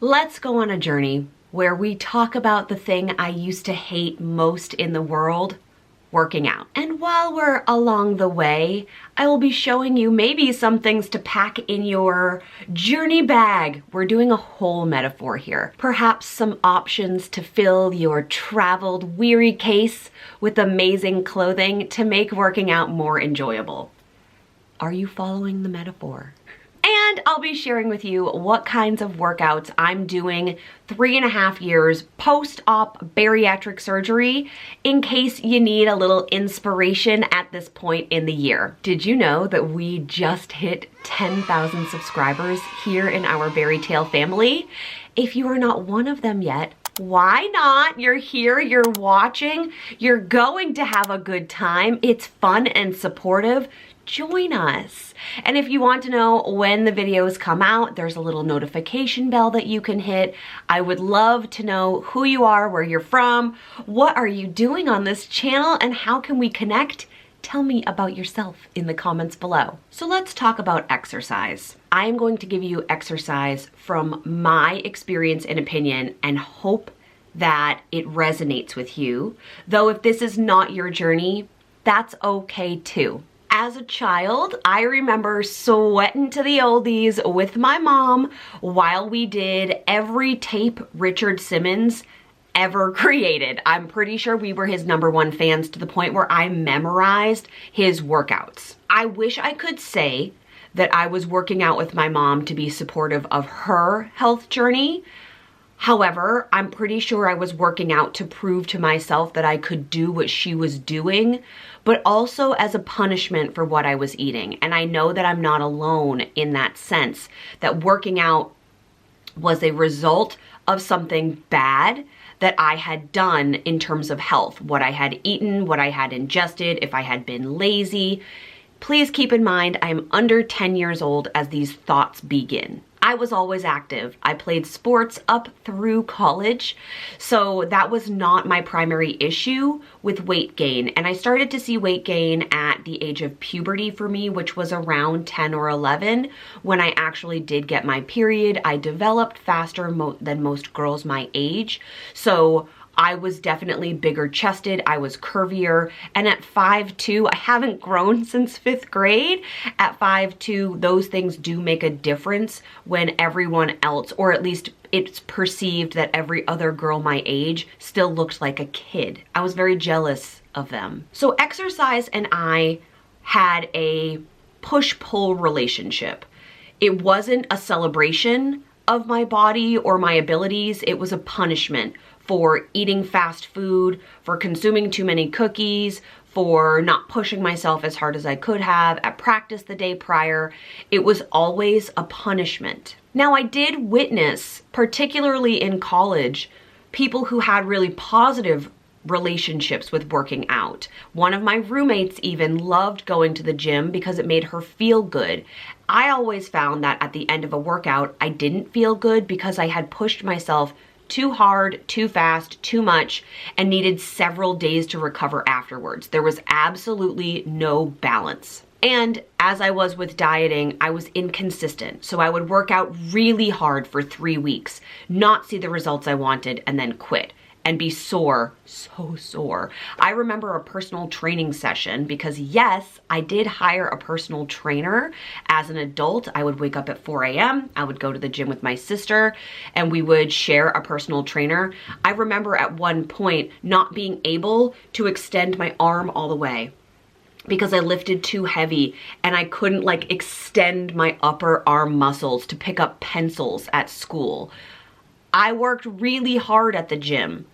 Let's go on a journey where we talk about the thing I used to hate most in the world, working out. And while we're along the way, I will be showing you maybe some things to pack in your journey bag. We're doing a whole metaphor here. Perhaps some options to fill your traveled, weary case with amazing clothing to make working out more enjoyable. Are you following the metaphor? And I'll be sharing with you what kinds of workouts I'm doing 3.5 years post-op bariatric surgery in case you need a little inspiration at this point in the year. Did you know that we just hit 10,000 subscribers here in our Bariatric family? If you are not one of them yet, why not? You're here, you're watching, you're going to have a good time. It's fun and supportive. Join us. And if you want to know when the videos come out, there's a little notification bell that you can hit. I would love to know who you are, where you're from, what are you doing on this channel, and how can we connect? Tell me about yourself in the comments below. So let's talk about exercise. I am going to give you exercise from my experience and opinion and hope that it resonates with you. Though if this is not your journey, that's okay too. As a child, I remember sweating to the oldies with my mom while we did every tape Richard Simmons ever created. I'm pretty sure we were his #1 fans to the point where I memorized his workouts. I wish I could say that I was working out with my mom to be supportive of her health journey. However, I'm pretty sure I was working out to prove to myself that I could do what she was doing, but also as a punishment for what I was eating. And I know that I'm not alone in that sense, that working out was a result of something bad that I had done in terms of health, what I had eaten, what I had ingested, if I had been lazy. Please keep in mind, I am under 10 years old as these thoughts begin. I was always active. I played sports up through college, so that was not my primary issue with weight gain. And I started to see weight gain at the age of puberty for me, which was around 10 or 11 when I actually did get my period. I developed faster than most girls my age, so I was definitely bigger chested, I was curvier, and at 5'2", I haven't grown since 5th grade. At 5'2", those things do make a difference when everyone else, or at least it's perceived that every other girl my age still looked like a kid. I was very jealous of them. So exercise and I had a push-pull relationship. It wasn't a celebration of my body or my abilities, it was a punishment for eating fast food, for consuming too many cookies, for not pushing myself as hard as I could have at practice the day prior. It was always a punishment. Now, I did witness, particularly in college, people who had really positive relationships with working out. One of my roommates even loved going to the gym because it made her feel good. I always found that at the end of a workout, I didn't feel good because I had pushed myself too hard, too fast, too much, and needed several days to recover afterwards. There was absolutely no balance. And as I was with dieting, I was inconsistent. So I would work out really hard for 3 weeks, not see the results I wanted, and then quit and be sore, so sore. I remember a personal training session because yes, I did hire a personal trainer as an adult. I would wake up at 4 a.m. I would go to the gym with my sister and we would share a personal trainer. I remember at one point not being able to extend my arm all the way because I lifted too heavy and I couldn't like extend my upper arm muscles to pick up pencils at school. I worked really hard at the gym,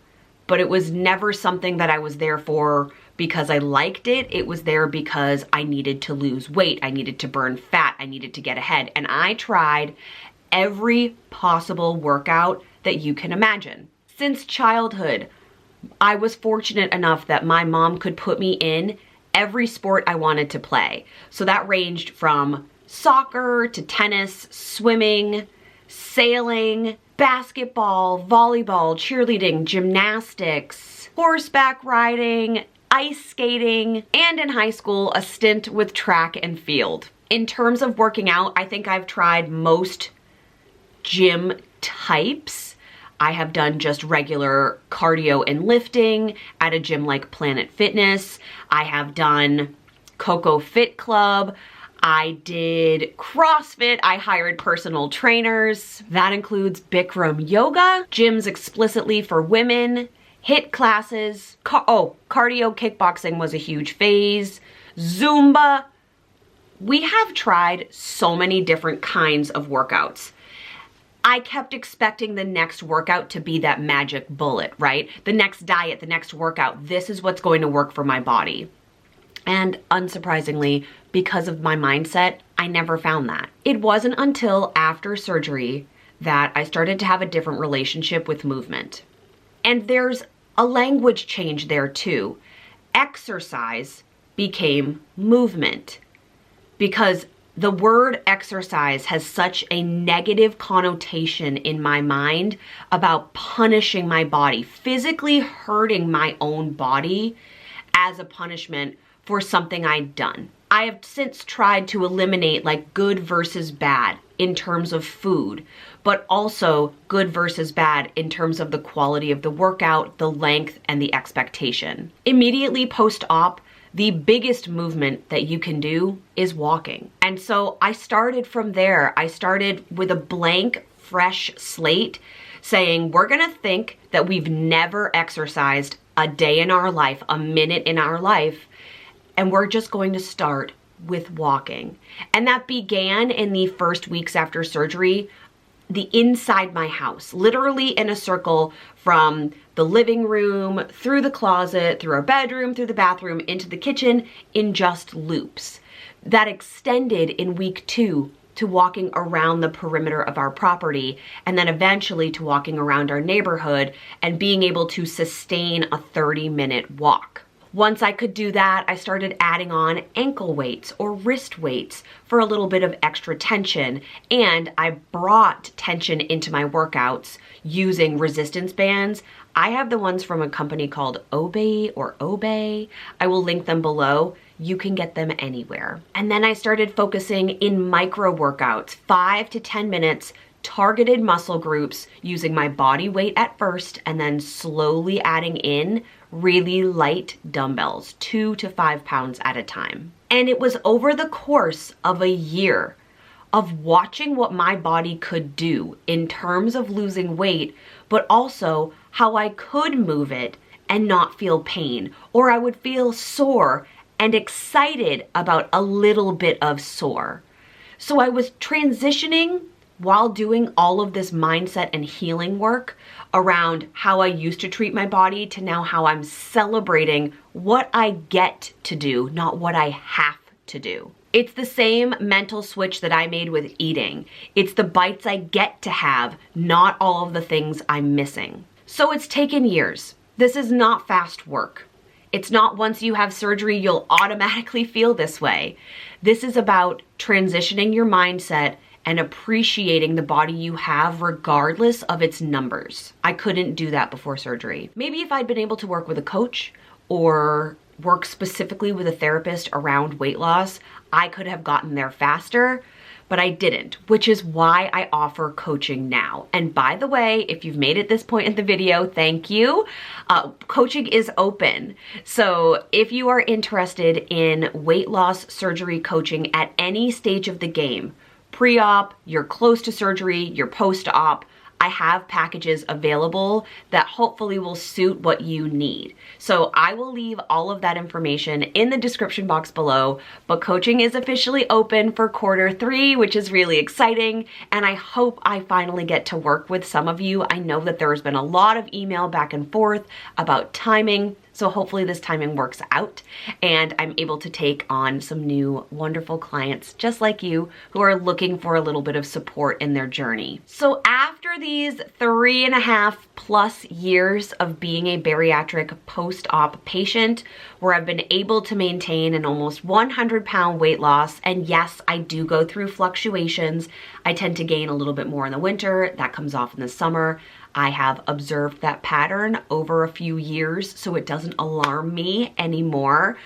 but it was never something that I was there for because I liked it. It was there because I needed to lose weight. I needed to burn fat. I needed to get ahead. And I tried every possible workout that you can imagine. Since childhood, I was fortunate enough that my mom could put me in every sport I wanted to play. So that ranged from soccer to tennis, swimming, sailing, basketball, volleyball, cheerleading, gymnastics, horseback riding, ice skating, and in high school, a stint with track and field. In terms of working out, I think I've tried most gym types. I have done just regular cardio and lifting at a gym like Planet Fitness. I have done Coco Fit Club. I did CrossFit. I hired personal trainers. That includes Bikram yoga, gyms explicitly for women, HIIT classes. Cardio kickboxing was a huge phase. Zumba. We have tried so many different kinds of workouts. I kept expecting the next workout to be that magic bullet, right? The next diet, the next workout, this is what's going to work for my body. And unsurprisingly, because of my mindset, I never found that. It wasn't until after surgery that I started to have a different relationship with movement. And there's a language change there too. Exercise became movement, because the word exercise has such a negative connotation in my mind about punishing my body, physically hurting my own body as a punishment for something I'd done. I have since tried to eliminate like good versus bad in terms of food, but also good versus bad in terms of the quality of the workout, the length, and the expectation. Immediately post-op, the biggest movement that you can do is walking. And so I started from there. I started with a blank, fresh slate saying, we're gonna think that we've never exercised a day in our life, a minute in our life, and we're just going to start with walking. And that began in the first weeks after surgery, the inside my house, literally in a circle from the living room, through the closet, through our bedroom, through the bathroom, into the kitchen in just loops. That extended in week 2 to walking around the perimeter of our property, and then eventually to walking around our neighborhood and being able to sustain a 30-minute walk. Once I could do that, I started adding on ankle weights or wrist weights for a little bit of extra tension, and I brought tension into my workouts using resistance bands. I have the ones from a company called Obey or Obey. I will link them below. You can get them anywhere. And then I started focusing in micro workouts, 5 to 10 minutes, targeted muscle groups using my body weight at first, and then slowly adding in really light dumbbells, 2 to 5 pounds at a time. And it was over the course of a year of watching what my body could do in terms of losing weight, but also how I could move it and not feel pain, or I would feel sore and excited about a little bit of sore. So I was transitioning while doing all of this mindset and healing work around how I used to treat my body to now how I'm celebrating what I get to do, not what I have to do. It's the same mental switch that I made with eating. It's the bites I get to have, not all of the things I'm missing. So it's taken years. This is not fast work. It's not once you have surgery, you'll automatically feel this way. This is about transitioning your mindset and appreciating the body you have regardless of its numbers. I couldn't do that before surgery. Maybe if I'd been able to work with a coach or work specifically with a therapist around weight loss, I could have gotten there faster, but I didn't, which is why I offer coaching now. And by the way, if you've made it this point in the video, thank you. Coaching is open. So if you are interested in weight loss surgery coaching at any stage of the game, pre-op, you're close to surgery, you're post-op, I have packages available that hopefully will suit what you need. So I will leave all of that information in the description box below, but coaching is officially open for Q3, which is really exciting, and I hope I finally get to work with some of you. I know that there has been a lot of email back and forth about timing, so hopefully this timing works out and I'm able to take on some new wonderful clients just like you who are looking for a little bit of support in their journey. So after these 3.5+ years of being a bariatric post-op patient, where I've been able to maintain an almost 100-pound weight loss, and yes, I do go through fluctuations. I tend to gain a little bit more in the winter, that comes off in the summer. I have observed that pattern over a few years, so it doesn't alarm me anymore.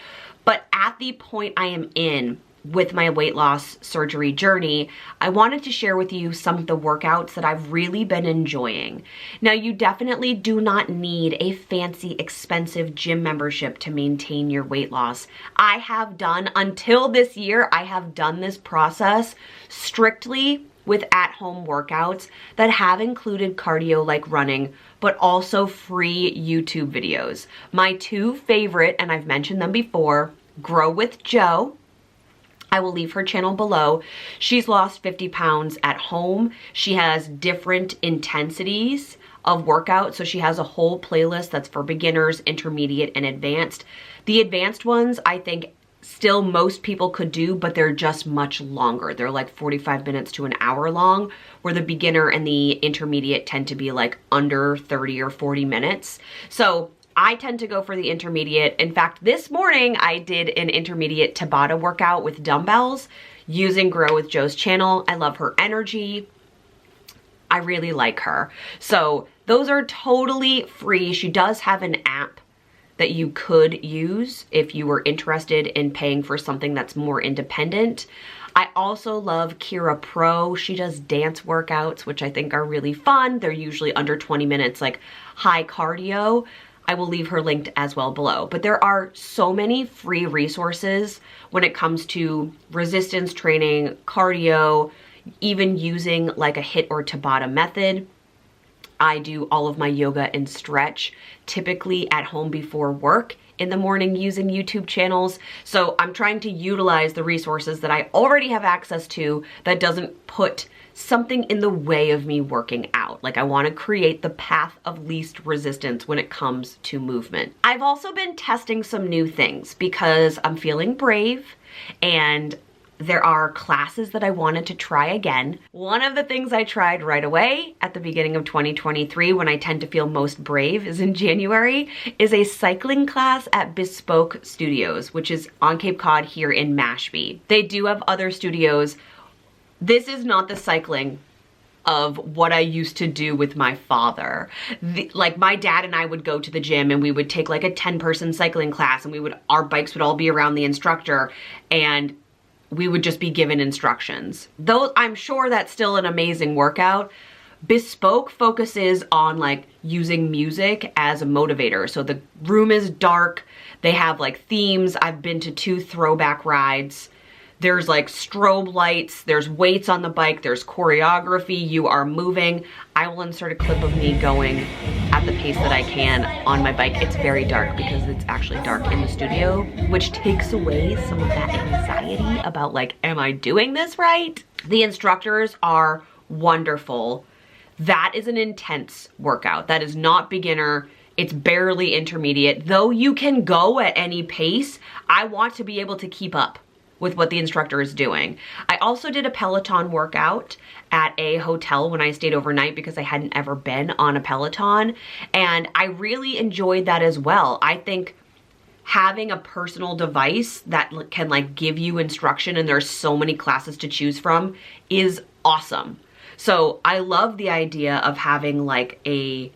But at the point I am in, with my weight loss surgery journey, I wanted to share with you some of the workouts that I've really been enjoying. Now, you definitely do not need a fancy, expensive gym membership to maintain your weight loss. I have done, until this year, I have done this process strictly with at-home workouts that have included cardio like running, but also free YouTube videos. My two favorite, and I've mentioned them before, Grow with Jo. I will leave her channel below. She's lost 50 pounds at home. She has different intensities of workout. So she has a whole playlist that's for beginners, intermediate, and advanced. The advanced ones, I think still most people could do, but they're just much longer. They're like 45 minutes to an hour long, where the beginner and the intermediate tend to be like under 30 or 40 minutes. So I tend to go for the intermediate. In fact, this morning I did an intermediate Tabata workout with dumbbells using Grow with Jo's channel. I love her energy. I really like her. So those are totally free. She does have an app that you could use if you were interested in paying for something that's more independent. I also love Kira Pro. She does dance workouts, which I think are really fun. They're usually under 20 minutes, like high cardio. I will leave her linked as well below. But there are so many free resources when it comes to resistance training, cardio, even using like a HIIT or Tabata method. I do all of my yoga and stretch typically at home before work in the morning using YouTube channels. So I'm trying to utilize the resources that I already have access to that doesn't put something in the way of me working out. Like, I want to create the path of least resistance when it comes to movement. I've also been testing some new things because I'm feeling brave, and there are classes that I wanted to try again. One of the things I tried right away at the beginning of 2023, when I tend to feel most brave, is in January, is a cycling class at Bespoke Studios, which is on Cape Cod here in Mashpee. They do have other studios. This is not the cycling of what I used to do with my father. Like, my dad and I would go to the gym and we would take like a 10-person cycling class, and our bikes would all be around the instructor, and we would just be given instructions. Though I'm sure that's still an amazing workout, Bespoke focuses on like using music as a motivator. So the room is dark. They have like themes. I've been to 2 throwback rides. There's like strobe lights, there's weights on the bike, there's choreography, you are moving. I will insert a clip of me going at the pace that I can on my bike. It's very dark because it's actually dark in the studio, which takes away some of that anxiety about like, am I doing this right? The instructors are wonderful. That is an intense workout. That is not beginner. It's barely intermediate. Though you can go at any pace, I want to be able to keep up with what the instructor is doing. I also did a Peloton workout at a hotel when I stayed overnight because I hadn't ever been on a Peloton, and I really enjoyed that as well. I think having a personal device that can like give you instruction, and there's so many classes to choose from, is awesome. So I love the idea of having like a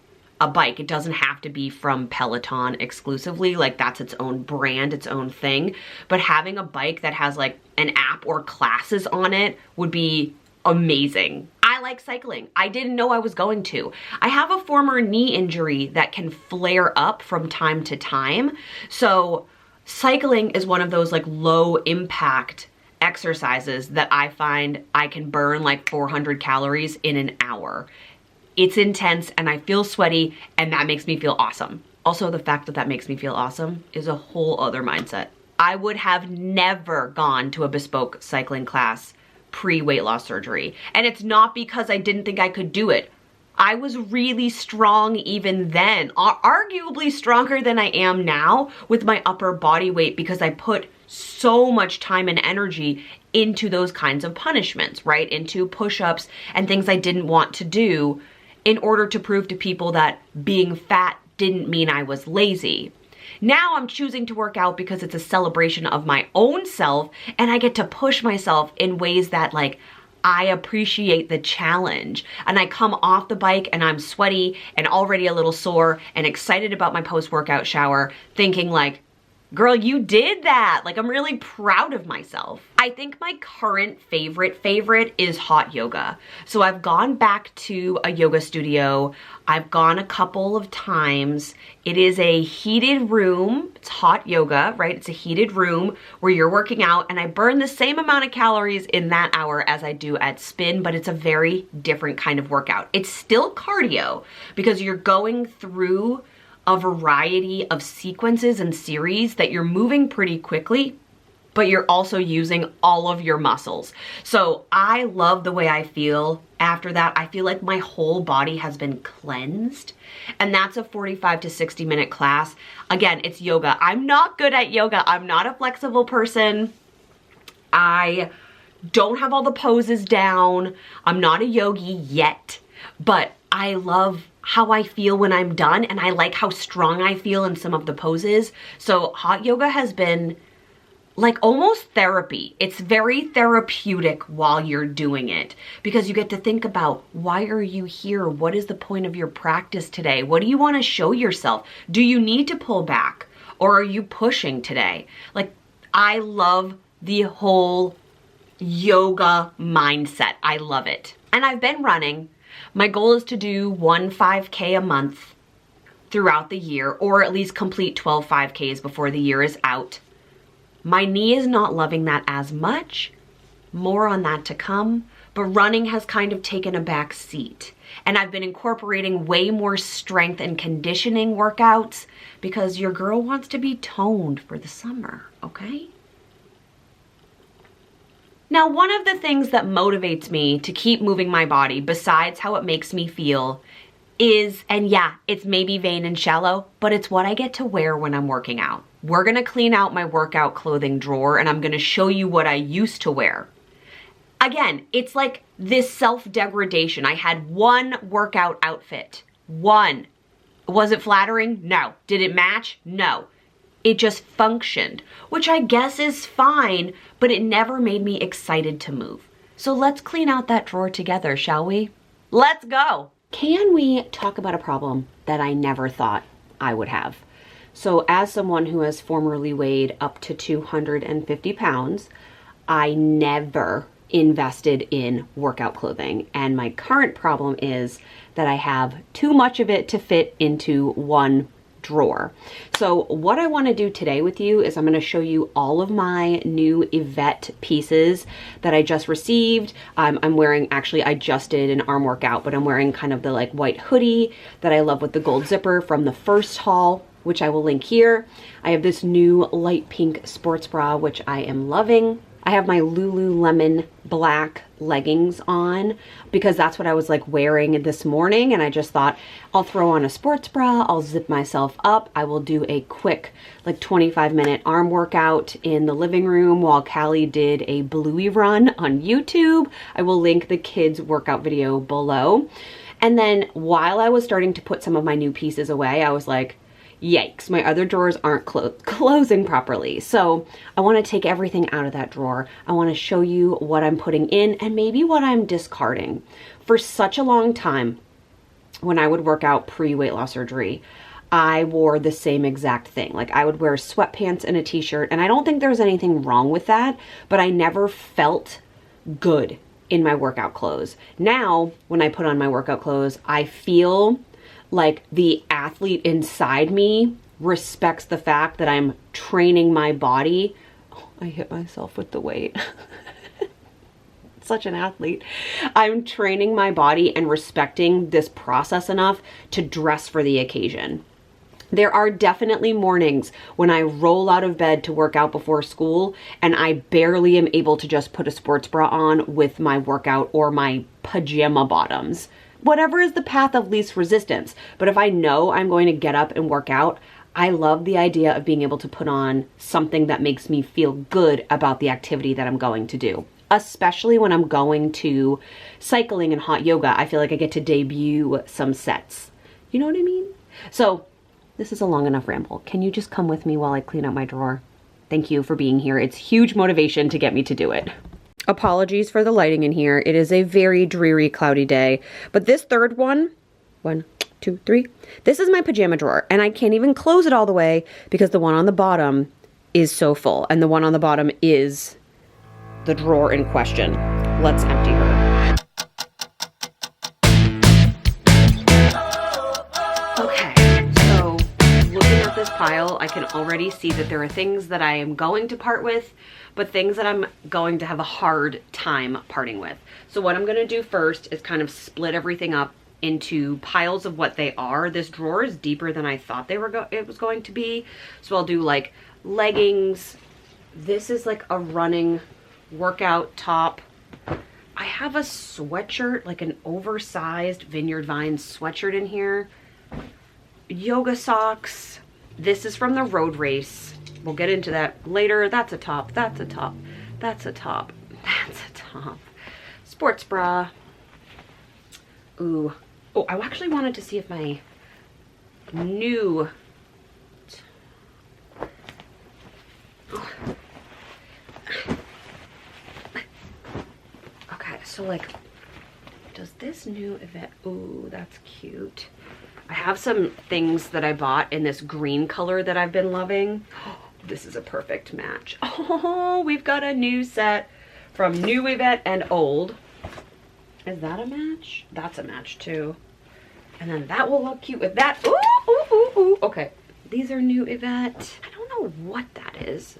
bike. It doesn't have to be from Peloton exclusively, like that's its own brand, its own thing. But having a bike that has like an app or classes on it would be amazing. I like cycling. I didn't know I was going to. I have a former knee injury that can flare up from time to time. So cycling is one of those like low impact exercises that I find I can burn like 400 calories in an hour. It's intense and I feel sweaty, and that makes me feel awesome. Also, the fact that that makes me feel awesome is a whole other mindset. I would have never gone to a Bespoke cycling class pre-weight loss surgery. And it's not because I didn't think I could do it. I was really strong even then, arguably stronger than I am now with my upper body weight, because I put so much time and energy into those kinds of punishments, right? Into push-ups and things I didn't want to do, in order to prove to people that being fat didn't mean I was lazy. Now I'm choosing to work out because it's a celebration of my own self, and I get to push myself in ways that like I appreciate the challenge. And I come off the bike and I'm sweaty and already a little sore and excited about my post-workout shower, thinking like, Girl, you did that. Like, I'm really proud of myself. I think my current favorite is hot yoga. So I've gone back to a yoga studio. I've gone a couple of times. It is a heated room. It's hot yoga, right? It's a heated room where you're working out, and I burn the same amount of calories in that hour as I do at spin, but it's a very different kind of workout. It's still cardio because you're going through a variety of sequences and series that you're moving pretty quickly, but you're also using all of your muscles. So I love the way I feel after that. I feel like my whole body has been cleansed, and that's a 45 to 60 minute class. Again, it's yoga. I'm not good at yoga. I'm not a flexible person. I don't have all the poses down. I'm not a yogi yet, but I love how I feel when I'm done, and I like how strong I feel in some of the poses. So hot yoga has been like almost therapy. It's very therapeutic while you're doing it because you get to think about, why are you here? What is the point of your practice today? What do you want to show yourself? Do you need to pull back, or are you pushing today? Like, I love the whole yoga mindset. I love it. And I've been running. My goal is to do 1 5K a month throughout the year, or at least complete 12 5Ks before the year is out. My knee is not loving that as much. More on that to come, but running has kind of taken a back seat. And I've been incorporating way more strength and conditioning workouts because your girl wants to be toned for the summer, okay? Now, one of the things that motivates me to keep moving my body, besides how it makes me feel, is, and yeah, it's maybe vain and shallow, but it's what I get to wear when I'm working out. We're gonna clean out my workout clothing drawer, and I'm gonna show you what I used to wear. Again, it's like this self-degradation. I had one workout outfit. One. Was it flattering? No. Did it match? No. It just functioned, which I guess is fine, but it never made me excited to move. So let's clean out that drawer together, shall we? Let's go. Can we talk about a problem that I never thought I would have? So as someone who has formerly weighed up to 250 pounds, I never invested in workout clothing. And my current problem is that I have too much of it to fit into one drawer. So what I want to do today with you is I'm going to show you all of my new Yvette pieces that I just received. I'm wearing, actually I just did an arm workout, but I'm wearing kind of the like white hoodie that I love with the gold zipper from the first haul, which I will link here. I have this new light pink sports bra, which I am loving. I have my Lululemon black leggings on because that's what I was like wearing this morning, and I just thought I'll throw on a sports bra, I'll zip myself up, I will do a quick like 25-minute arm workout in the living room while Callie did a bluey run on YouTube. I will link the kids workout video below. And then while I was starting to put some of my new pieces away, I was like, yikes, my other drawers aren't closing properly. So I want to take everything out of that drawer. I want to show you what I'm putting in and maybe what I'm discarding. For such a long time, when I would work out pre-weight loss surgery, I wore the same exact thing. Like I would wear sweatpants and a t-shirt, and I don't think there's anything wrong with that, but I never felt good in my workout clothes. Now, when I put on my workout clothes, I feel like the athlete inside me respects the fact that I'm training my body. Oh, I hit myself with the weight. Such an athlete. I'm training my body and respecting this process enough to dress for the occasion. There are definitely mornings when I roll out of bed to work out before school and I barely am able to just put a sports bra on with my workout or my pajama bottoms. Whatever is the path of least resistance. But if I know I'm going to get up and work out, I love the idea of being able to put on something that makes me feel good about the activity that I'm going to do. Especially when I'm going to cycling and hot yoga, I feel like I get to debut some sets. You know what I mean? So this is a long enough ramble. Can you just come with me while I clean out my drawer? Thank you for being here. It's huge motivation to get me to do it. Apologies for the lighting in here. It is a very dreary, cloudy day. But this third one, 1, 2, 3. This is my pajama drawer, and I can't even close it all the way because the one on the bottom is so full, and the one on the bottom is the drawer in question. Let's empty her. Okay, so looking at this pile, I can already see that there are things that I am going to part with, but things that I'm going to have a hard time parting with. So what I'm gonna do first is kind of split everything up into piles of what they are. This drawer is deeper than I thought it was going to be. So I'll do like leggings. This is like a running workout top. I have a sweatshirt, like an oversized Vineyard Vines sweatshirt in here. Yoga socks. This is from the road race. We'll get into that later. That's a top, that's a top, that's a top, that's a top. Sports bra. Ooh. Oh, I actually wanted to see if my new... Okay, so like, does this new Yvette... Ooh, that's cute. I have some things that I bought in this green color that I've been loving. Oh, this is a perfect match. Oh, we've got a new set from new Yvette and old. Is that a match? That's a match too. And then that will look cute with that. Ooh, ooh, ooh, ooh. Okay, these are new Yvette. I don't know what that is.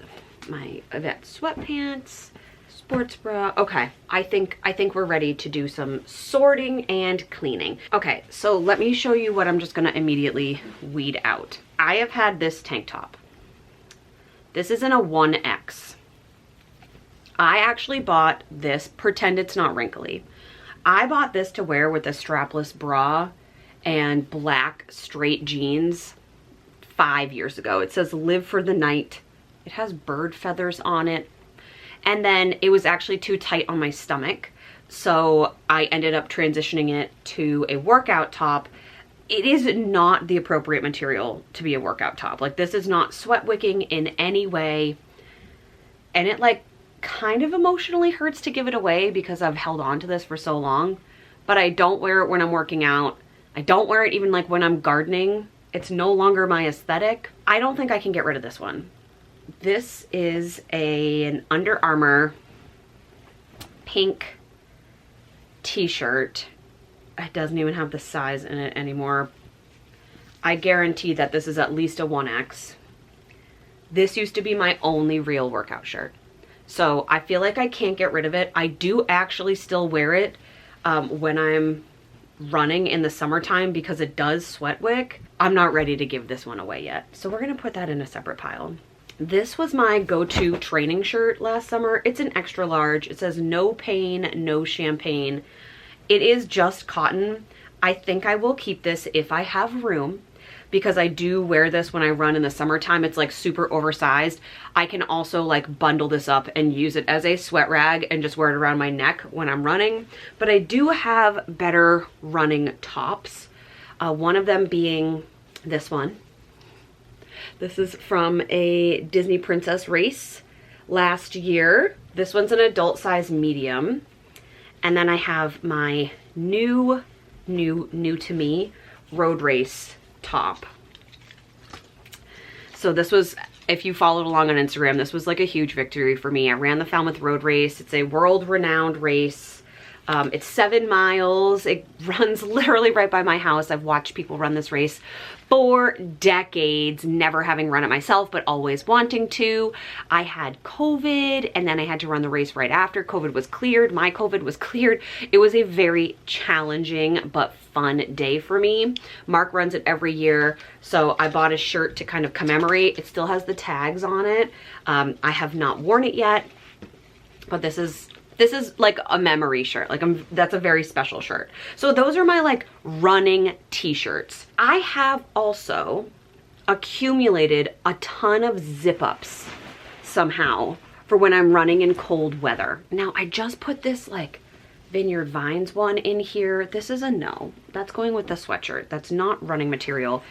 My Yvette sweatpants, sports bra. Okay, I think we're ready to do some sorting and cleaning. Okay, so let me show you what I'm just gonna immediately weed out. I have had this tank top. This is in a 1X. I actually bought this, pretend it's not wrinkly. I bought this to wear with a strapless bra and black straight jeans 5 years ago. It says live for the night. It has bird feathers on it. And then it was actually too tight on my stomach. So I ended up transitioning it to a workout top. It is not the appropriate material to be a workout top. Like, this is not sweat wicking in any way. And it like kind of emotionally hurts to give it away because I've held on to this for so long, but I don't wear it when I'm working out. I don't wear it even like when I'm gardening. It's no longer my aesthetic. I don't think I can get rid of this one. This is an Under Armour pink t-shirt. It doesn't even have the size in it anymore. I guarantee that this is at least a 1X. This used to be my only real workout shirt. So I feel like I can't get rid of it. I do actually still wear it when I'm running in the summertime because it does sweat wick. I'm not ready to give this one away yet. So we're gonna put that in a separate pile. This was my go-to training shirt last summer. It's an extra large. It says no pain, no champagne. It is just cotton. I think I will keep this if I have room, because I do wear this when I run in the summertime. It's like super oversized. I can also like bundle this up and use it as a sweat rag and just wear it around my neck when I'm running. But I do have better running tops. One of them being this one. This is from a Disney Princess race last year. This one's an adult size medium. And then I have my new to me road race top. So this was, if you followed along on Instagram, this was like a huge victory for me. I ran the Falmouth road race. It's a world-renowned race. It's 7 miles. It runs literally right by my house. I've watched people run this race for decades, never having run it myself, but always wanting to. I had COVID, and then I had to run the race right after. COVID was cleared. My COVID was cleared. It was a very challenging but fun day for me. Mark runs it every year, so I bought a shirt to kind of commemorate. It still has the tags on it. I have not worn it yet, but this is like a memory shirt. Like, that's a very special shirt. So those are my like running t-shirts. I have also accumulated a ton of zip ups somehow for when I'm running in cold weather. Now I just put this like Vineyard Vines one in here. This is a no. That's going with the sweatshirt. That's not running material.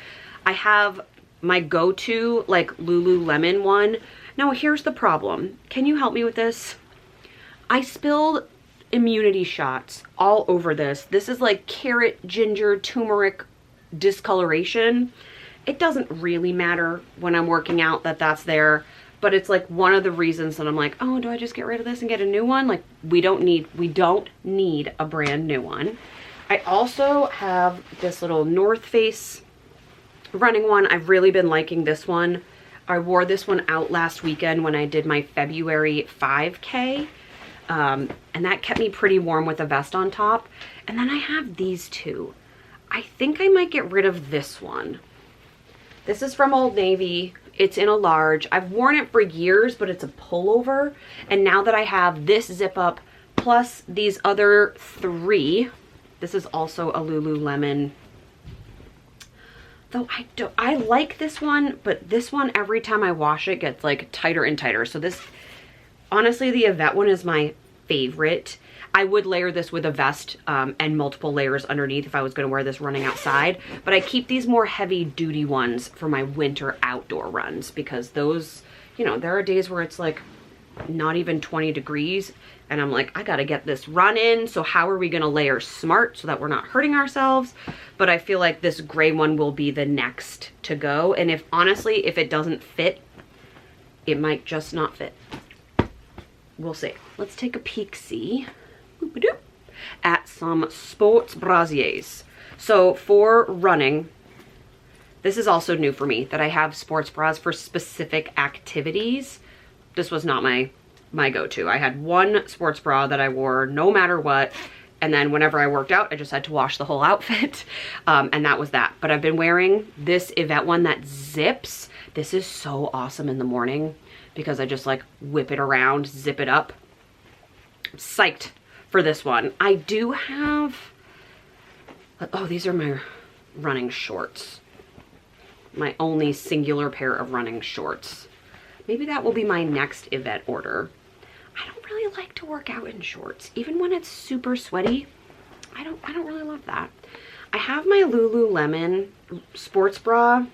I have my go-to like Lululemon one. Now here's the problem. Can you help me with this? I spilled immunity shots all over this. This is like carrot, ginger, turmeric discoloration. It doesn't really matter when I'm working out that that's there, but it's like one of the reasons that I'm like, oh, do I just get rid of this and get a new one? Like we don't need a brand new one. I also have this little North Face running one. I've really been liking this one. I wore this one out last weekend when I did my February 5K. And that kept me pretty warm with a vest on top. And then I have these two. I think I might get rid of this one. This is from Old Navy. It's in a large. I've worn it for years, but it's a pullover. And now that I have this zip up plus these other three, this is also a Lululemon. Though I like this one, but this one, every time I wash it, gets like tighter and tighter. So this, honestly, the Yvette one is my favorite. I would layer this with a vest and multiple layers underneath if I was going to wear this running outside. But I keep these more heavy duty ones for my winter outdoor runs because those, you know, there are days where it's like not even 20 degrees and I'm like, I got to get this run in. So how are we going to layer smart so that we're not hurting ourselves? But I feel like this gray one will be the next to go. And if honestly, if it doesn't fit, it might just not fit. We'll see. Let's take a peek-see at some sports brasiers. So for running, this is also new for me that I have sports bras for specific activities. This was not my go-to. I had one sports bra that I wore no matter what. And then whenever I worked out, I just had to wash the whole outfit. And that was that. But I've been wearing this Yvette one that zips. This is so awesome in the morning because I just like whip it around, zip it up. I'm psyched for this one. I do have, oh, these are my running shorts. My only singular pair of running shorts. Maybe that will be my next Yvette order. I don't really like to work out in shorts. Even when it's super sweaty, I don't really love that. I have my Lululemon sports bra.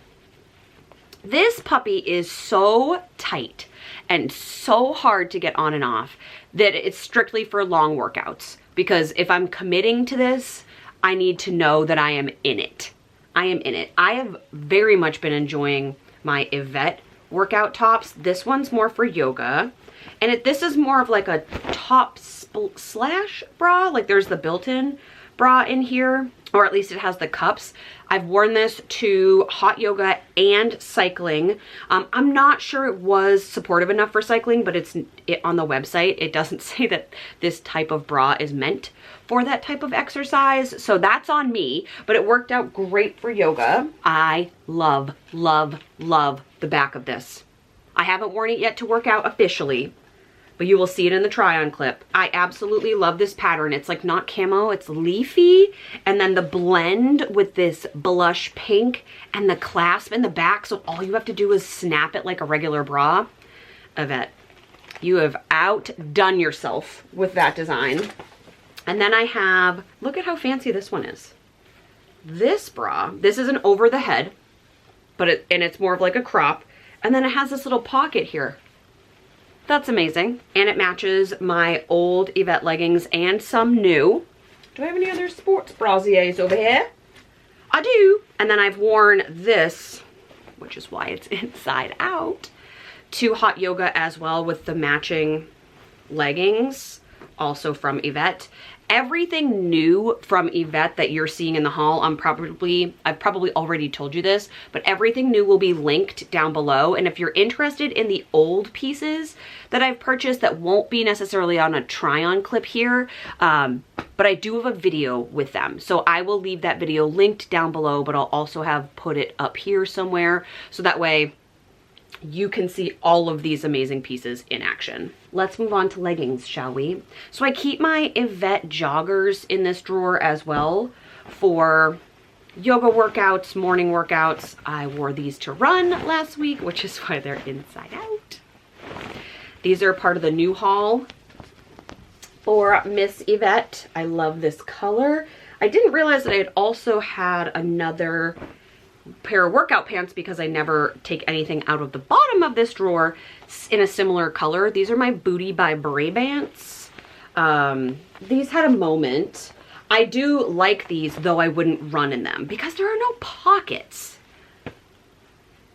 This puppy is so tight and so hard to get on and off that it's strictly for long workouts. Because if I'm committing to this, I need to know that I am in it. I am in it. I have very much been enjoying my Yvette workout tops. This one's more for yoga. And this is more of like a top slash bra. Like there's the built-in bra in here, or at least it has the cups. I've worn this to hot yoga and cycling. I'm not sure it was supportive enough for cycling, but on the website, it doesn't say that this type of bra is meant for that type of exercise. So that's on me, but it worked out great for yoga. I love, love, love the back of this. I haven't worn it yet to work out officially, but you will see it in the try-on clip. I absolutely love this pattern. It's like not camo, it's leafy. And then the blend with this blush pink and the clasp in the back. So all you have to do is snap it like a regular bra. Yvette, you have outdone yourself with that design. And then I have, look at how fancy this one is. This bra, this is an over the head, but it's more of like a crop. And then it has this little pocket here. That's amazing. And it matches my old Yvette leggings and some new. Do I have any other sports brasiers over here? I do. And then I've worn this, which is why it's inside out, to hot yoga as well with the matching leggings, also from Yvette. Everything new from Yvette that you're seeing in the haul, I've probably already told you this, but everything new will be linked down below. And if you're interested in the old pieces that I've purchased that won't be necessarily on a try-on clip here, but I do have a video with them. So I will leave that video linked down below, but I'll also have put it up here somewhere. So that way you can see all of these amazing pieces in action. Let's move on to leggings, shall we? So I keep my Yvette joggers in this drawer as well for yoga workouts, morning workouts. I wore these to run last week, which is why they're inside out. These are part of the new haul for Miss Yvette. I love this color. I didn't realize that I had also had another pair of workout pants because I never take anything out of the bottom of this drawer in a similar color. These are my Booty by Brabants. These had a moment. I do like these, though I wouldn't run in them because there are no pockets.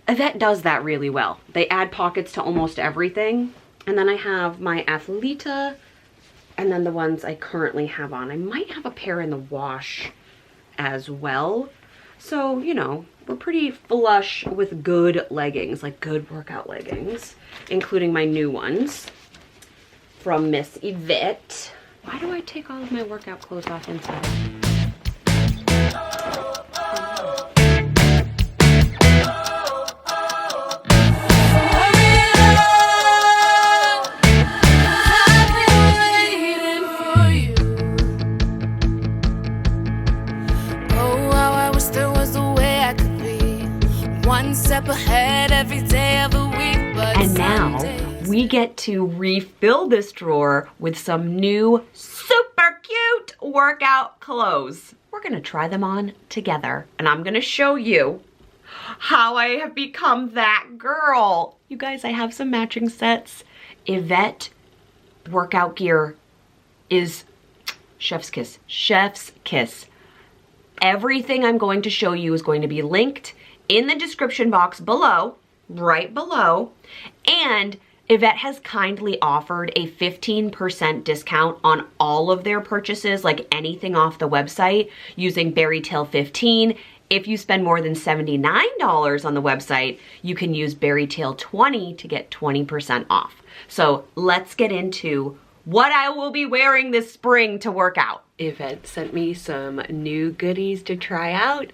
Yvette does that really well. They add pockets to almost everything. And then I have my Athleta, and then the ones I currently have on. I might have a pair in the wash as well. So, you know, we're pretty flush with good leggings, like good workout leggings, including my new ones from Miss Yvette. Why do I take all of my workout clothes off inside? Step ahead every day of the week, but and now we get to refill this drawer with some new super cute workout clothes. We're gonna try them on together, and I'm gonna show you how I have become that girl. You guys, I have some matching sets. Yvette workout gear is chef's kiss, chef's kiss. Everything I'm going to show you is going to be linked in the description box below, right below, and Yvette has kindly offered a 15% discount on all of their purchases, like anything off the website, using Bariatric 15. If you spend more than $79 on the website, you can use Bariatric 20 to get 20% off. So let's get into what I will be wearing this spring to work out. Yvette sent me some new goodies to try out.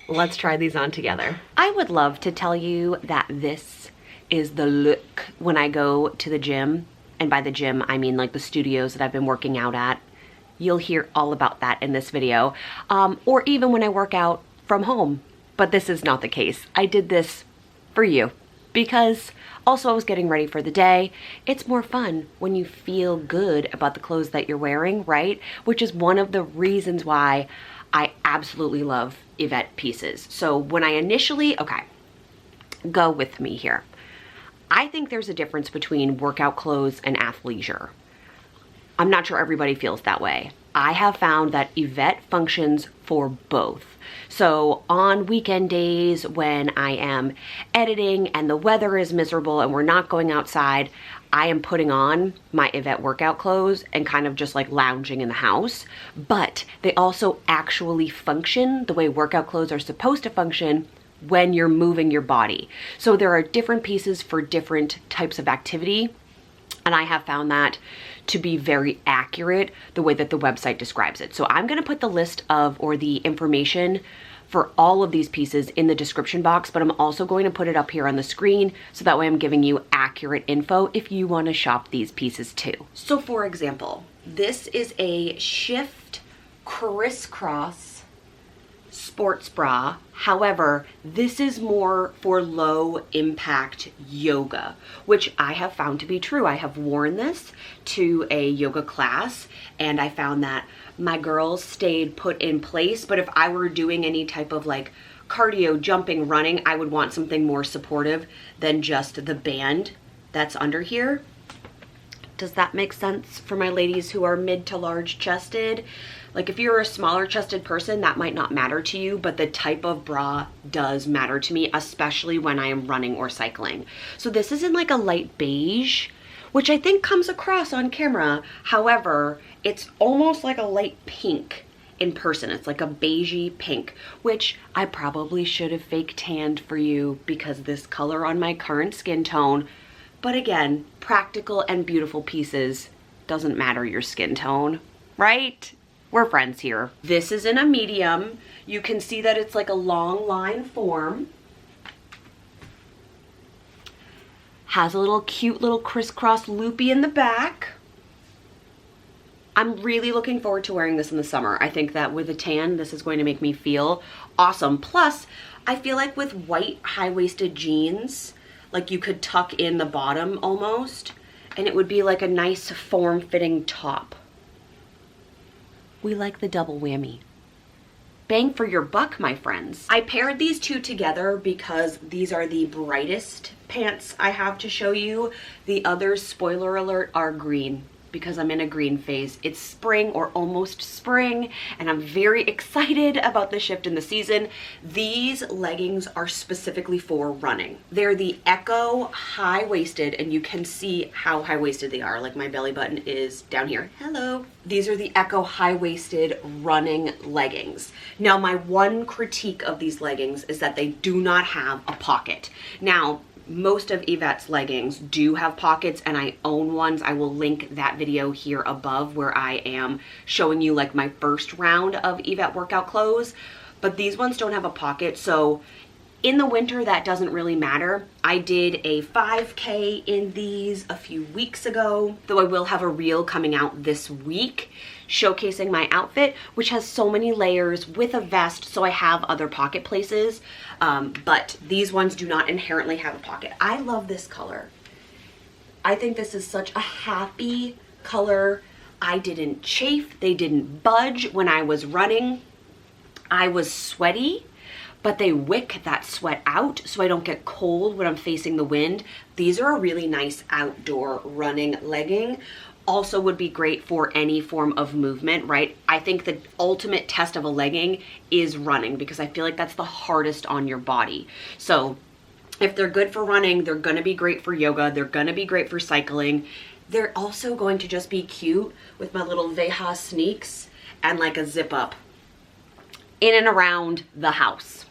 Let's try these on together. I would love to tell you that this is the look when I go to the gym. And by the gym, I mean like the studios that I've been working out at. You'll hear all about that in this video. Or even when I work out from home. But this is not the case. I did this for you because also I was getting ready for the day. It's more fun when you feel good about the clothes that you're wearing, right? Which is one of the reasons why I absolutely love Yvette pieces. So when I initially, okay, go with me here. I think there's a difference between workout clothes and athleisure. I'm not sure everybody feels that way. I have found that Yvette functions for both. So on weekend days when I am editing and the weather is miserable and we're not going outside, I am putting on my Yvette workout clothes and kind of just like lounging in the house. But they also actually function the way workout clothes are supposed to function when you're moving your body. So there are different pieces for different types of activity. And I have found that to be very accurate the way that the website describes it. So I'm gonna put the list of, or the information for all of these pieces in the description box, but I'm also going to put it up here on the screen so that way I'm giving you accurate info if you wanna shop these pieces too. So for example, this is a Shift crisscross sports bra. However, this is more for low impact yoga, which I have found to be true. I have worn this to a yoga class and I found that my girls stayed put in place. But if I were doing any type of like cardio, jumping, running, I would want something more supportive than just the band that's under here. Does that make sense for my ladies who are mid to large chested? Like if you're a smaller chested person, that might not matter to you, but the type of bra does matter to me, especially when I am running or cycling. So this is in like a light beige, which I think comes across on camera. However, it's almost like a light pink in person. It's like a beigey pink, which I probably should have fake tanned for you because this color on my current skin tone. But again, practical and beautiful pieces, doesn't matter your skin tone, right? We're friends here. This is in a medium. You can see that it's like a long line form. Has a little cute little crisscross loopy in the back. I'm really looking forward to wearing this in the summer. I think that with a tan, this is going to make me feel awesome. Plus, I feel like with white high-waisted jeans, like you could tuck in the bottom almost, and it would be like a nice form-fitting top. We like the double whammy. Bang for your buck, my friends. I paired these two together because these are the brightest pants I have to show you. The others, spoiler alert, are green. because I'm in a green phase. It's spring or almost spring, and I'm very excited about the shift in the season. These leggings are specifically for running. They're the Echo high-waisted, and you can see how high-waisted they are. Like my belly button is down here. Hello. These are the Echo high-waisted running leggings. Now, my one critique of these leggings is that they do not have a pocket. Now, most of Yvette's leggings do have pockets, and I own ones. I will link that video here above where I am showing you like my first round of Yvette workout clothes, but these ones don't have a pocket. So in the winter, that doesn't really matter. I did a 5K in these a few weeks ago, though I will have a reel coming out this week showcasing my outfit, which has so many layers with a vest, so I have other pocket places, but these ones do not inherently have a pocket. I love this color. I think this is such a happy color. I didn't chafe, they didn't budge when I was running. I was sweaty, but they wick that sweat out so I don't get cold when I'm facing the wind. These are a really nice outdoor running legging. Also would be great for any form of movement, right? I think the ultimate test of a legging is running, because I feel like that's the hardest on your body. So if they're good for running, they're gonna be great for yoga, they're gonna be great for cycling. They're also going to just be cute with my little Veja sneaks and like a zip up in and around the house.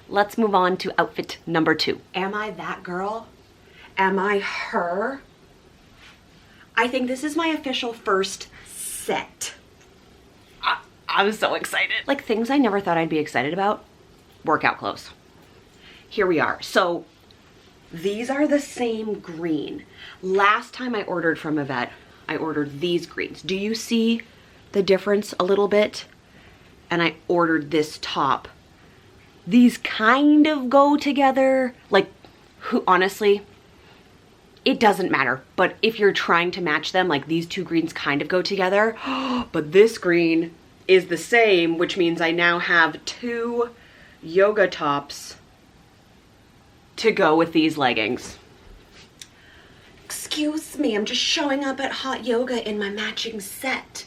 Let's move on to outfit number 2. Am I that girl? Am I her? I think this is my official first set. I'm so excited. Like things I never thought I'd be excited about, workout clothes. Here we are. So these are the same green. Last time I ordered from Yvette, I ordered these greens. Do you see the difference a little bit? And I ordered this top. These kind of go together. Like, honestly, it doesn't matter. But if you're trying to match them, like these two greens kind of go together. But this green is the same, which means I now have 2 yoga tops to go with these leggings. Excuse me, I'm just showing up at hot yoga in my matching set.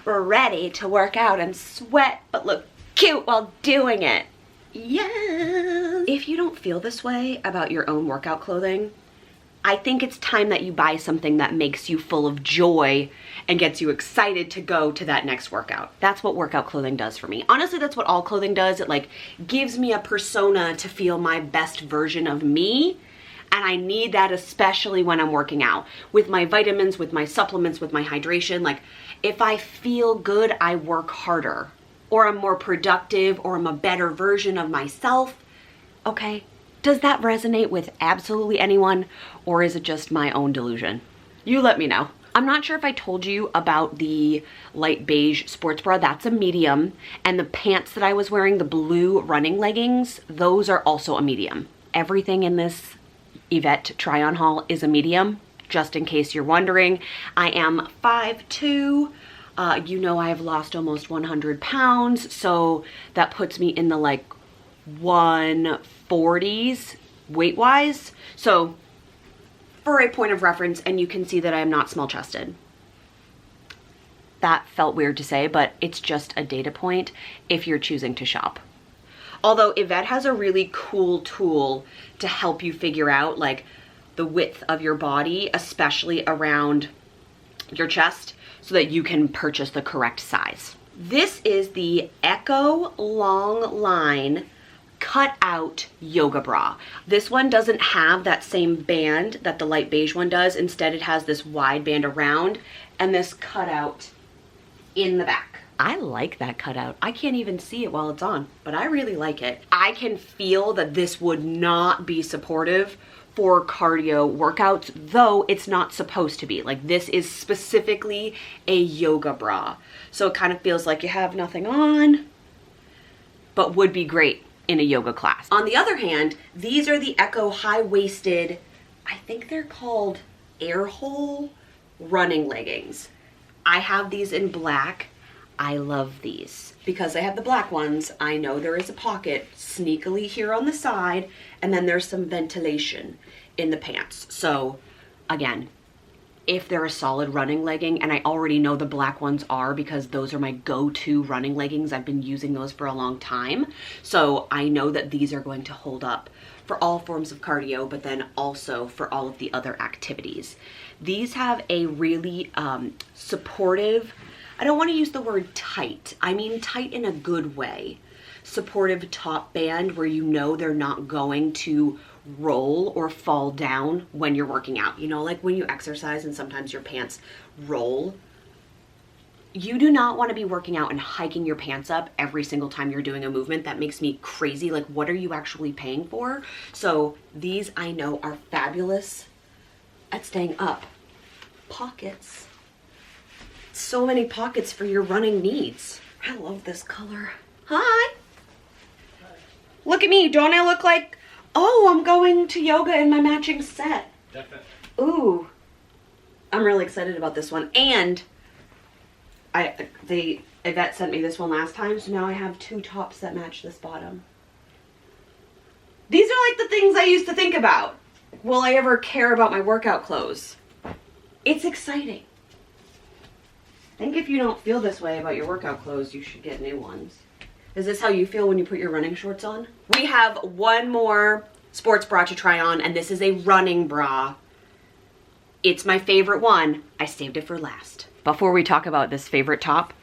We're ready to work out and sweat, but look cute while doing it. Yes. If you don't feel this way about your own workout clothing, I think it's time that you buy something that makes you full of joy and gets you excited to go to that next workout. That's what workout clothing does for me. Honestly, that's what all clothing does. It like gives me a persona to feel my best version of me. And I need that especially when I'm working out. With my vitamins, with my supplements, with my hydration. Like if I feel good, I work harder. Or I'm more productive, or I'm a better version of myself. Okay. Does that resonate with absolutely anyone, or is it just my own delusion? You let me know. I'm not sure if I told you about the light beige sports bra. That's a medium. And the pants that I was wearing, the blue running leggings, those are also a medium. Everything in this Yvette try-on haul is a medium, just in case you're wondering. I am 5'2". You know I have lost almost 100 pounds, so that puts me in the like 140s weight-wise. So for a point of reference, and you can see that I am not small-chested. That felt weird to say, but it's just a data point if you're choosing to shop. Although Yvette has a really cool tool to help you figure out like the width of your body, especially around your chest, so that you can purchase the correct size. This is the Echo Long Line cut out yoga bra. This one doesn't have that same band that the light beige one does. Instead, it has this wide band around and this cutout in the back. I like that cutout. I can't even see it while it's on, but I really like it. I can feel that this would not be supportive for cardio workouts, though it's not supposed to be. Like this is specifically a yoga bra. So it kind of feels like you have nothing on, but would be great in a yoga class. On the other hand, these are the Echo high-waisted, I think they're called air hole running leggings. I have these in black. I love these because I have the black ones. I know there is a pocket sneakily here on the side, and then there's some ventilation in the pants. So again, if they're a solid running legging, and I already know the black ones are because those are my go-to running leggings. I've been using those for a long time. So I know that these are going to hold up for all forms of cardio, but then also for all of the other activities. These have a really supportive, I don't want to use the word tight, I mean tight in a good way, supportive top band where you know they're not going to roll or fall down when you're working out. You know, like when you exercise and sometimes your pants roll. You do not want to be working out and hiking your pants up every single time you're doing a movement. That makes me crazy. Like, what are you actually paying for? So these I know are fabulous at staying up. Pockets. So many pockets for your running needs. I love this color. Hi. Look at me. Don't I look like, oh, I'm going to yoga in my matching set. Definitely. Ooh. I'm really excited about this one. And Yvette sent me this one last time, so now I have 2 tops that match this bottom. These are like the things I used to think about. Will I ever care about my workout clothes? It's exciting. I think if you don't feel this way about your workout clothes, you should get new ones. Is this how you feel when you put your running shorts on? We have one more sports bra to try on, and this is a running bra. It's my favorite one. I saved it for last. Before we talk about this favorite top,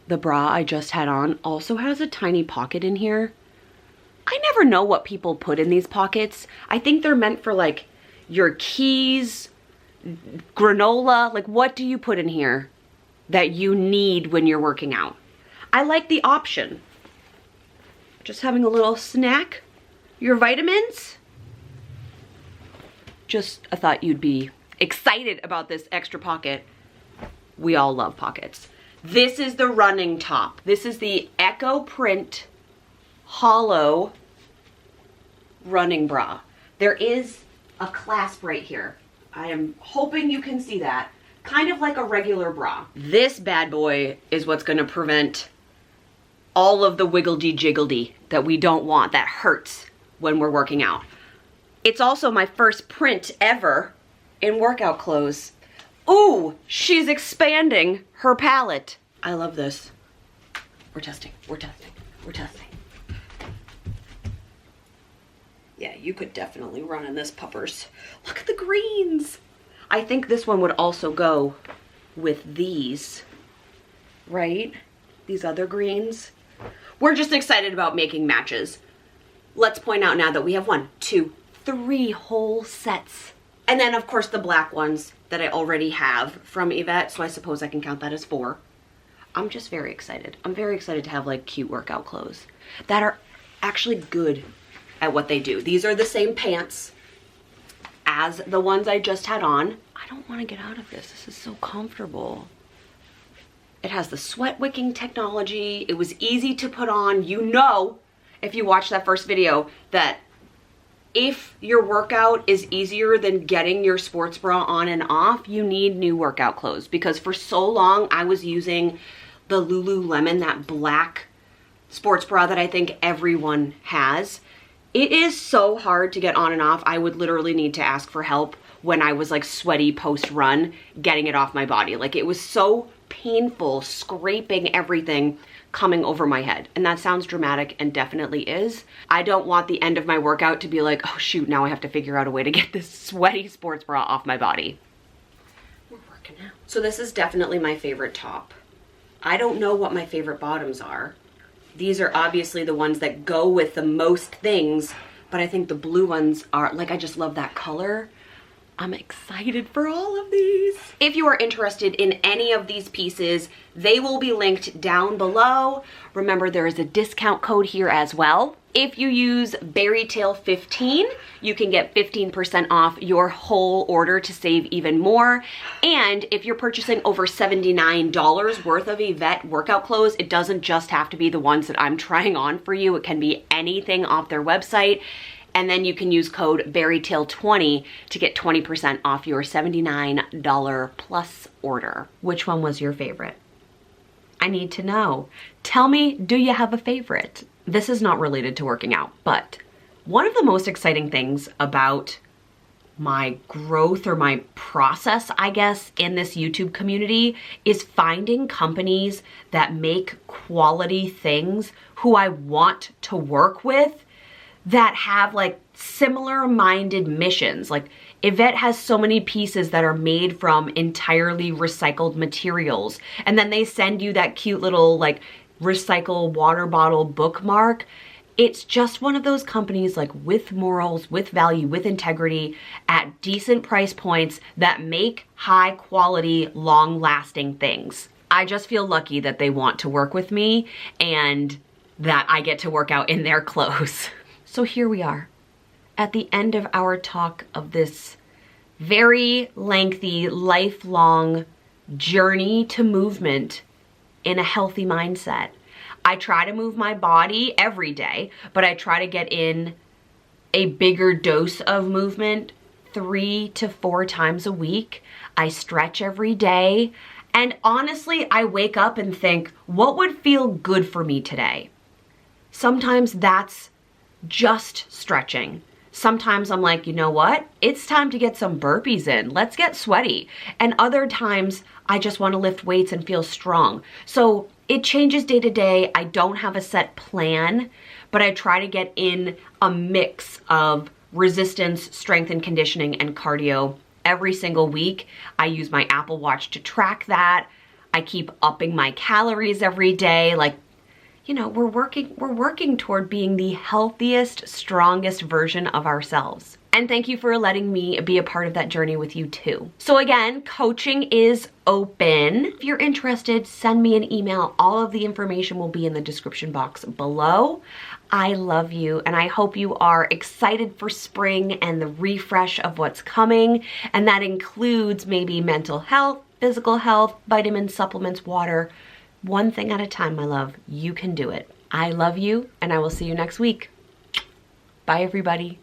the bra I just had on also has a tiny pocket in here. I never know what people put in these pockets. I think they're meant for like your keys, granola. Like, what do you put in here that you need when you're working out? I like the option. Just having a little snack, your vitamins. Just, I thought you'd be excited about this extra pocket. We all love pockets. This is the running top. This is the Echo Print Hollow running bra. There is a clasp right here. I am hoping you can see that. Kind of like a regular bra. This bad boy is what's gonna prevent all of the wiggledy-jiggledy that we don't want, that hurts when we're working out. It's also my first print ever in workout clothes. Ooh, she's expanding her palette. I love this. We're testing, we're testing, we're testing. Yeah, you could definitely run in this, puppers. Look at the greens. I think this one would also go with these, right? These other greens. We're just excited about making matches. Let's point out now that we have 1, 2, 3 whole sets. And then of course the black ones that I already have from Yvette, so I suppose I can count that as 4. I'm just very excited. I'm very excited to have like cute workout clothes that are actually good at what they do. These are the same pants as the ones I just had on. I don't want to get out of this. This is so comfortable. It has the sweat wicking technology. It was easy to put on. You know, if you watched that first video, that if your workout is easier than getting your sports bra on and off, you need new workout clothes. Because for so long, I was using the Lululemon, that black sports bra that I think everyone has. It is so hard to get on and off. I would literally need to ask for help when I was like sweaty post-run, getting it off my body. Like, it was so painful, scraping everything coming over my head. And that sounds dramatic, and definitely is. I don't want the end of my workout to be like, oh shoot, now I have to figure out a way to get this sweaty sports bra off my body. We're working out. So this is definitely my favorite top. I don't know what my favorite bottoms are. These are obviously the ones that go with the most things, but I think the blue ones are, like, I just love that color. I'm excited for all of these. If you are interested in any of these pieces, they will be linked down below. Remember, there is a discount code here as well. If you use Bariatric15, you can get 15% off your whole order to save even more. And if you're purchasing over $79 worth of Yvette workout clothes, it doesn't just have to be the ones that I'm trying on for you. It can be anything off their website. And then you can use code BARITAIL20 to get 20% off your $79 plus order. Which one was your favorite? I need to know. Tell me, do you have a favorite? This is not related to working out, but one of the most exciting things about my growth or my process, I guess, in this YouTube community is finding companies that make quality things who I want to work with that have like similar minded missions. Like Yvette has so many pieces that are made from entirely recycled materials. And then they send you that cute little like recycle water bottle bookmark. It's just one of those companies like with morals, with value, with integrity at decent price points that make high quality, long lasting things. I just feel lucky that they want to work with me and that I get to work out in their clothes. So here we are at the end of our talk of this very lengthy, lifelong journey to movement in a healthy mindset. I try to move my body every day, but I try to get in a bigger dose of movement 3 to 4 times a week. I stretch every day. And honestly, I wake up and think, what would feel good for me today? Sometimes that's just stretching. Sometimes I'm like, you know what? It's time to get some burpees in. Let's get sweaty. And other times I just want to lift weights and feel strong. So it changes day to day. I don't have a set plan, but I try to get in a mix of resistance, strength and conditioning, and cardio every single week. I use my Apple Watch to track that. I keep upping my calories every day. Like, you know, we're working toward being the healthiest, strongest version of ourselves. And thank you for letting me be a part of that journey with you too. So again, coaching is open. If you're interested, send me an email. All of the information will be in the description box below. I love you, and I hope you are excited for spring and the refresh of what's coming. And that includes maybe mental health, physical health, vitamins, supplements, water. One thing at a time, my love. You can do it. I love you, and I will see you next week. Bye, everybody.